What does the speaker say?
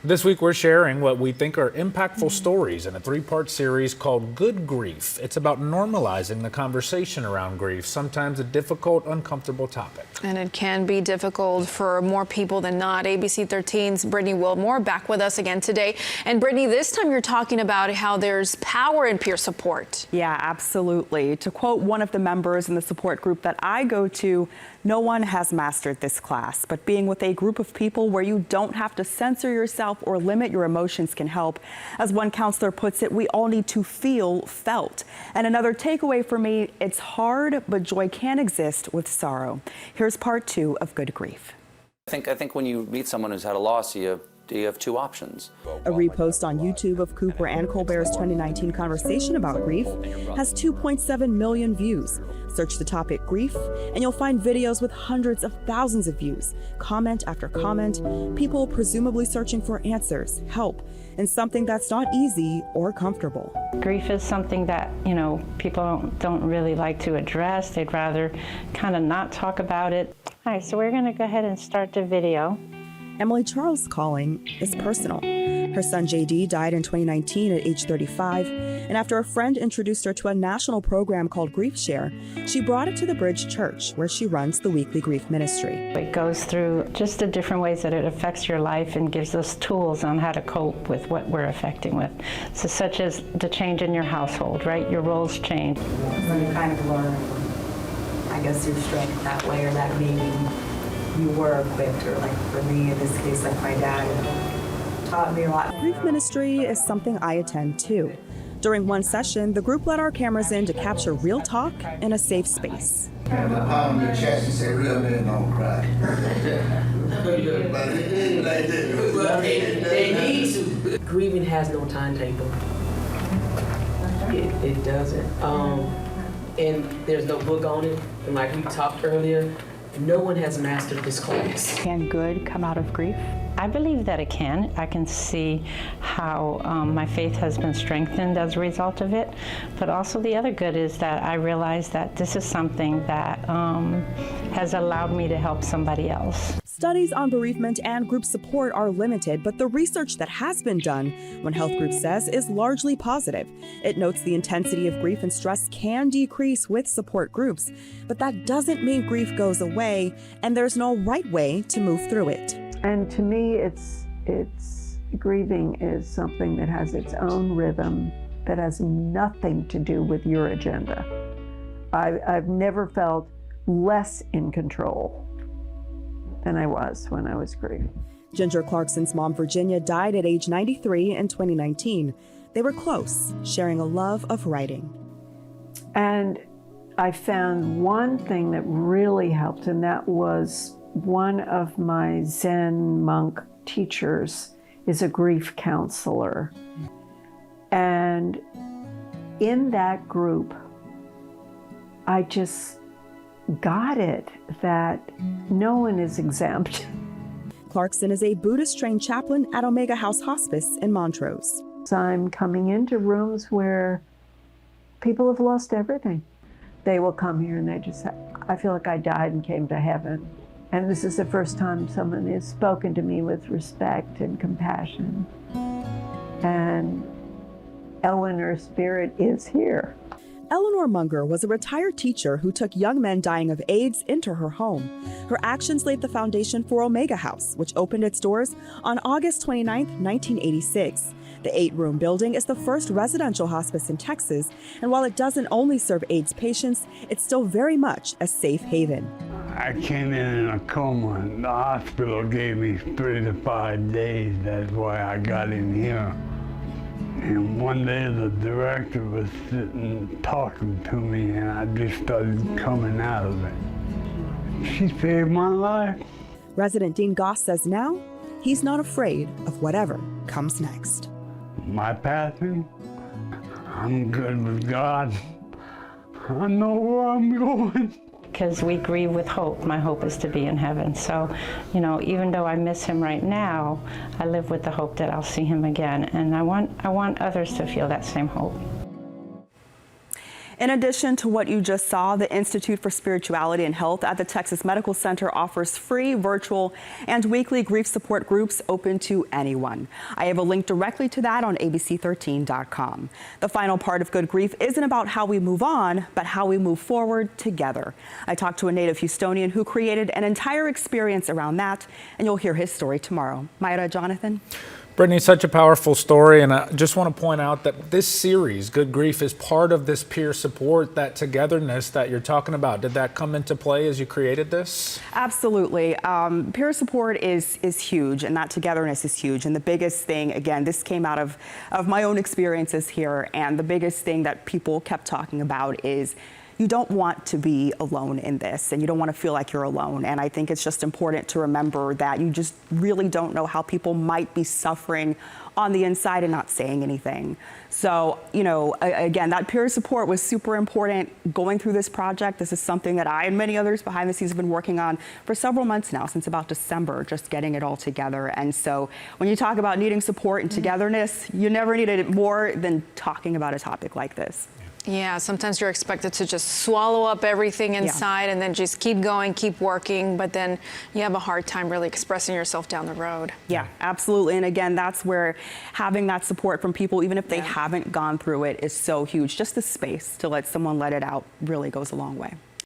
This week we're sharing what we think are impactful stories in a three-part series called Good Grief. It's about normalizing the conversation around grief, sometimes a difficult, uncomfortable topic. And it can be difficult for more people than not. ABC 13's Brittany Wilmore back with us again today. And Brittany, this time you're talking about how there's power in peer support. Yeah, absolutely. To quote one of the members in the support group that I go to, no one has mastered this class, but being with a group of people where you don't have to censor yourself or limit your emotions can help. As one counselor puts it, we all need to feel felt. And another takeaway for me, it's hard, but joy can exist with sorrow. Here's part 2 of Good Grief. I think when you meet someone who's had a loss, you have two options. A repost on YouTube of Cooper and Colbert's 2019 conversation about grief has 2.7 million views. Search the topic grief, and you'll find videos with hundreds of thousands of views. Comment after comment, people presumably searching for answers, help, and something that's not easy or comfortable. Grief is something that, people don't really like to address. They'd rather kind of not talk about it. All right, so we're going to go ahead and start the video. Emily Charles' calling is personal. Her son JD died in 2019 at age 35, and after a friend introduced her to a national program called Grief Share, she brought it to the Bridge Church, where she runs the weekly grief ministry. It goes through just the different ways that it affects your life and gives us tools on how to cope with what we're affecting with. So such as the change in your household, right? Your roles change. So you kind of learn, I guess, your strength that way, or that maybe you were equipped, or like for me in this case, like my dad taught me a lot. Grief ministry is something I attend too. During one session, the group let our cameras in to capture real talk in a safe space. Pound your chest and say, real men don't cry. They need to. Grieving has no timetable. It doesn't. And there's no book on it. And like we talked earlier, no one has mastered this class. Can good come out of grief? I believe that it can. I can see how my faith has been strengthened as a result of it. But also the other good is that I realize that this is something that has allowed me to help somebody else. Studies on bereavement and group support are limited, but the research that has been done, One Health Group says, is largely positive. It notes the intensity of grief and stress can decrease with support groups, but that doesn't mean grief goes away, and there's no right way to move through it. And to me, it's grieving is something that has its own rhythm, that has nothing to do with your agenda. I've never felt less in control than I was when I was grieving. Ginger Clarkson's mom, Virginia, died at age 93 in 2019. They were close, sharing a love of writing. And I found one thing that really helped, and that was one of my Zen monk teachers is a grief counselor. And in that group, I just got it that no one is exempt. Clarkson is a Buddhist-trained chaplain at Omega House Hospice in Montrose. So I'm coming into rooms where people have lost everything. They will come here and they just say, I feel like I died and came to heaven. And this is the first time someone has spoken to me with respect and compassion. And Eleanor's spirit is here. Eleanor Munger was a retired teacher who took young men dying of AIDS into her home. Her actions laid the foundation for Omega House, which opened its doors on August 29, 1986. The 8-room building is the first residential hospice in Texas, and while it doesn't only serve AIDS patients, it's still very much a safe haven. I came in a coma, and the hospital gave me 3 to 5 days. That's why I got in here. And one day the director was sitting talking to me, and I just started coming out of it. She saved my life. Resident Dean Goss says now he's not afraid of whatever comes next. My passing, I'm good with God. I know where I'm going. Because we grieve with hope. My hope is to be in heaven. So, even though I miss him right now, I live with the hope that I'll see him again. And I want others to feel that same hope. In addition to what you just saw, the Institute for Spirituality and Health at the Texas Medical Center offers free, virtual, and weekly grief support groups open to anyone. I have a link directly to that on abc13.com. The final part of Good Grief isn't about how we move on, but how we move forward together. I talked to a native Houstonian who created an entire experience around that, and you'll hear his story tomorrow. Myra, Jonathan? Brittany, such a powerful story, and I just want to point out that this series, Good Grief, is part of this peer support, that togetherness that you're talking about. Did that come into play as you created this? Absolutely. Peer support is huge, and that togetherness is huge. And the biggest thing, again, this came out of my own experiences here, and the biggest thing that people kept talking about is you don't want to be alone in this, and you don't want to feel like you're alone. And I think it's just important to remember that you just really don't know how people might be suffering on the inside and not saying anything. So, you know, again, that peer support was super important going through this project. This is something that I and many others behind the scenes have been working on for several months now, since about December, just getting it all together. And so when you talk about needing support and togetherness, you never needed it more than talking about a topic like this. Yeah, sometimes you're expected to just swallow up everything inside and then just keep going, keep working, but then you have a hard time really expressing yourself down the road. Yeah, absolutely. And again, that's where having that support from people, even if they haven't gone through it, is so huge. Just the space to let someone let it out really goes a long way.